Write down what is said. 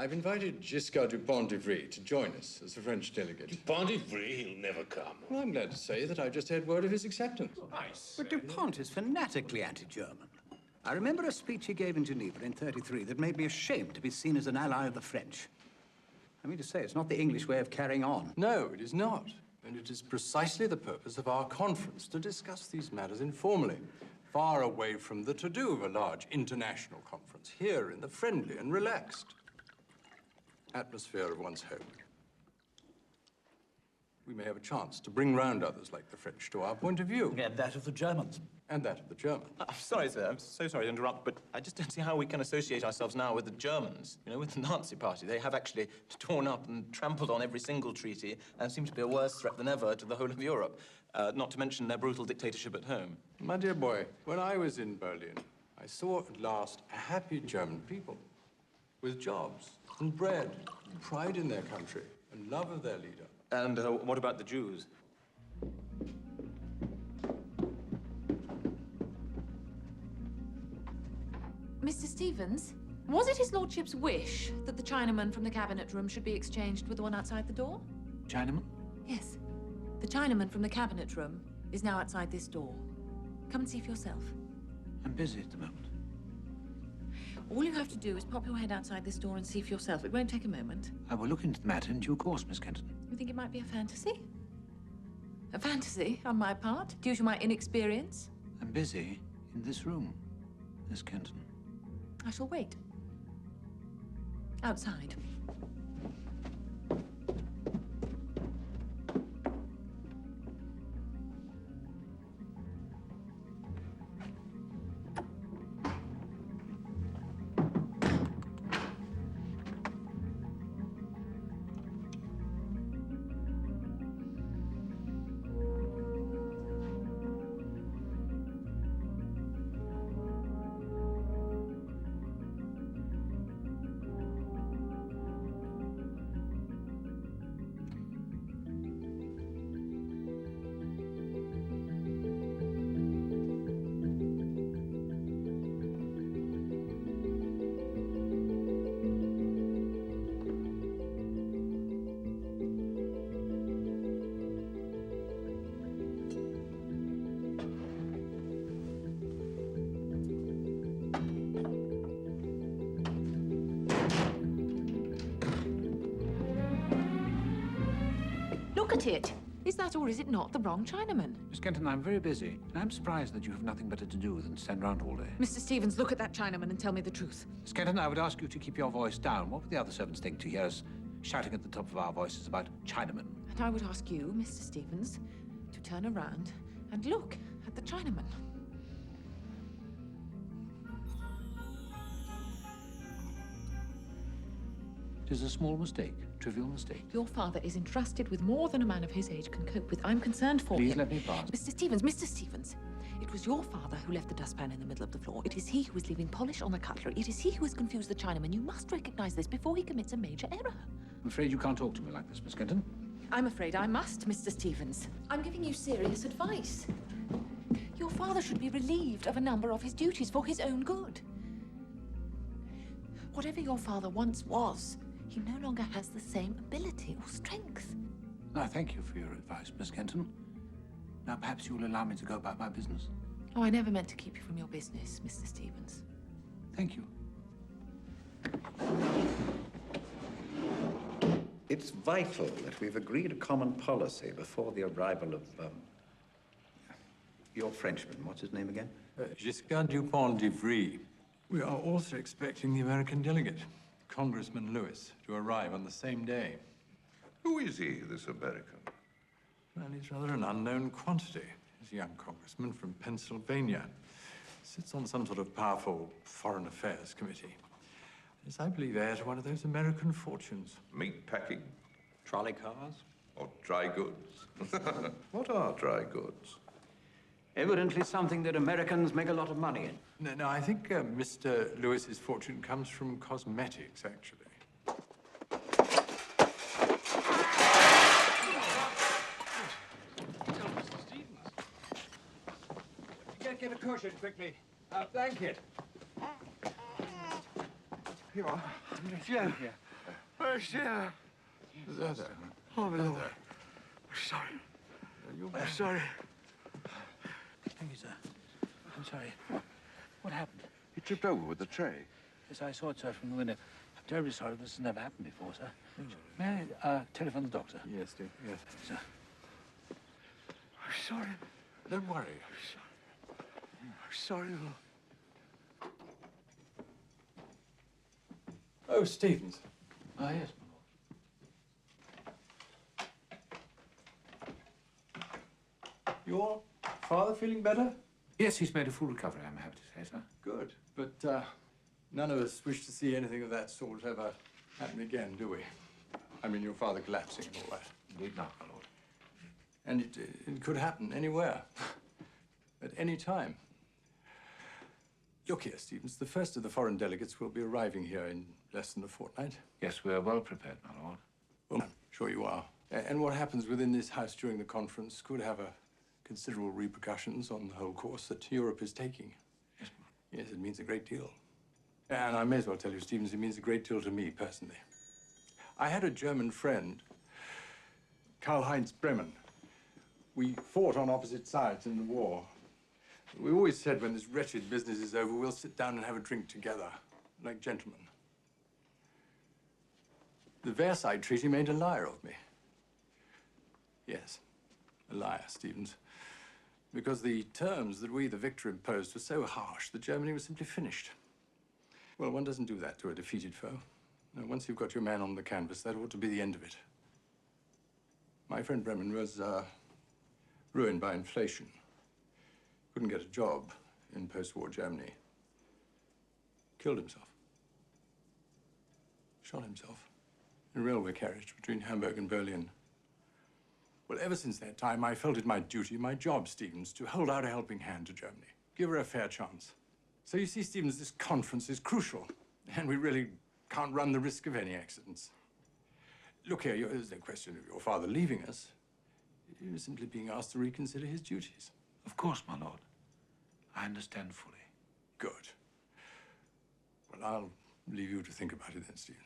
I've invited Giscard Dupont-d'Ivry to join us as a French delegate. Dupont-d'Ivry? He'll never come. Well, I'm glad to say that I've just had word of his acceptance. Nice. But Dupont is fanatically anti-German. I remember a speech he gave in Geneva in '33 that made me ashamed to be seen as an ally of the French. I mean to say, it's not the English way of carrying on. No, it is not. And it is precisely the purpose of our conference to discuss these matters informally, far away from the to-do of a large international conference, here in the friendly and relaxed atmosphere of one's home. We may have a chance to bring round others like the French to our point of view. And that of the Germans. And that of the Germans. I'm sorry, sir. I'm so sorry to interrupt, but I just don't see how we can associate ourselves now with the Germans, you know, with the Nazi Party. They have actually torn up and trampled on every single treaty and seem to be a worse threat than ever to the whole of Europe, not to mention their brutal dictatorship at home. My dear boy, when I was in Berlin, I saw at last a happy German people with jobs and bread, and pride in their country, and love of their leader. And what about the Jews? Mr. Stevens, was it his lordship's wish that the Chinaman from the cabinet room should be exchanged with the one outside the door? Chinaman? Yes. The Chinaman from the cabinet room is now outside this door. Come and see for yourself. I'm busy at the moment. All you have to do is pop your head outside this door and see for yourself. It won't take a moment. I will look into the matter in due course, Miss Kenton. You think it might be a fantasy? A fantasy on my part, due to my inexperience? I'm busy in this room, Miss Kenton. I shall wait. Outside. Look at it. Is that or is it not the wrong Chinaman? Miss Kenton, I'm very busy. I'm surprised that you have nothing better to do than stand around all day. Mr. Stevens, look at that Chinaman and tell me the truth. Miss Kenton, I would ask you to keep your voice down. What would the other servants think to hear us shouting at the top of our voices about Chinamen? And I would ask you, Mr. Stevens, to turn around and look at the Chinaman. It is a small mistake, trivial mistake. Your father is entrusted with more than a man of his age can cope with. I'm concerned for him. Please let me pass. Mr. Stevens, it was your father who left the dustpan in the middle of the floor. It is he who is leaving polish on the cutlery. It is he who has confused the Chinaman. You must recognize this before he commits a major error. I'm afraid you can't talk to me like this, Miss Kenton. I'm afraid I must, Mr. Stevens. I'm giving you serious advice. Your father should be relieved of a number of his duties for his own good. Whatever your father once was, he no longer has the same ability or strength. I thank you for your advice, Miss Kenton. Now, perhaps you will allow me to go about my business. Oh, I never meant to keep you from your business, Mr. Stevens. Thank you. It's vital that we've agreed a common policy before the arrival of, your Frenchman. What's his name again? Giscard Dupont-d'Ivry. We are also expecting the American delegate, Congressman Lewis, to arrive on the same day. Who is he, this American? Well, he's rather an unknown quantity. He's a young congressman from Pennsylvania. Sits on some sort of powerful foreign affairs committee. Is, I believe, heir to one of those American fortunes. Meat packing? Trolley cars? Or dry goods? What are dry goods? Evidently something that Americans make a lot of money in. No, I think Mr. Lewis's fortune comes from cosmetics, actually. Get a cushion quickly. A blanket. Here you are. Yeah. Where's Sheila? There. Oh, my Lord. I'm sorry. I'm sorry. Thank you, sir. I'm sorry. What happened? He tripped over with the tray. Yes, I saw it, sir, from the window. I'm terribly sorry. This has never happened before, sir. May I telephone the doctor? Yes, dear, yes. Sir. I'm sorry. Don't worry. I'm sorry, Lord. Oh, Stevens. Ah, yes, my lord. Your father feeling better? Yes, he's made a full recovery, I'm happy to say, sir. Good. But none of us wish to see anything of that sort ever happen again, do we? I mean, your father collapsing and all that. Indeed not, my lord. And it could happen anywhere, at any time. Look here, Stevens, the first of the foreign delegates will be arriving here in less than a fortnight. Yes, we are well prepared, my lord. Well, I'm sure you are. And what happens within this house during the conference could have considerable repercussions on the whole course that Europe is taking. Yes, Yes, it means a great deal. And I may as well tell you, Stevens, it means a great deal to me, personally. I had a German friend, Karl-Heinz Bremen. We fought on opposite sides in the war. We always said when this wretched business is over, we'll sit down and have a drink together, like gentlemen. The Versailles Treaty made a liar of me. Yes, a liar, Stevens. Because the terms that we, the victor, imposed were so harsh that Germany was simply finished. Well, one doesn't do that to a defeated foe. No, once you've got your man on the canvas, that ought to be the end of it. My friend Bremen was ruined by inflation. Couldn't get a job in post-war Germany. Killed himself. Shot himself in a railway carriage between Hamburg and Berlin. Well, ever since that time, I felt it my duty, my job, Stevens, to hold out a helping hand to Germany. Give her a fair chance. So you see, Stevens, this conference is crucial, and we really can't run the risk of any accidents. Look here, there's no question of your father leaving us. He was simply being asked to reconsider his duties. Of course, my lord. I understand fully. Good. Well, I'll leave you to think about it then, Stevens.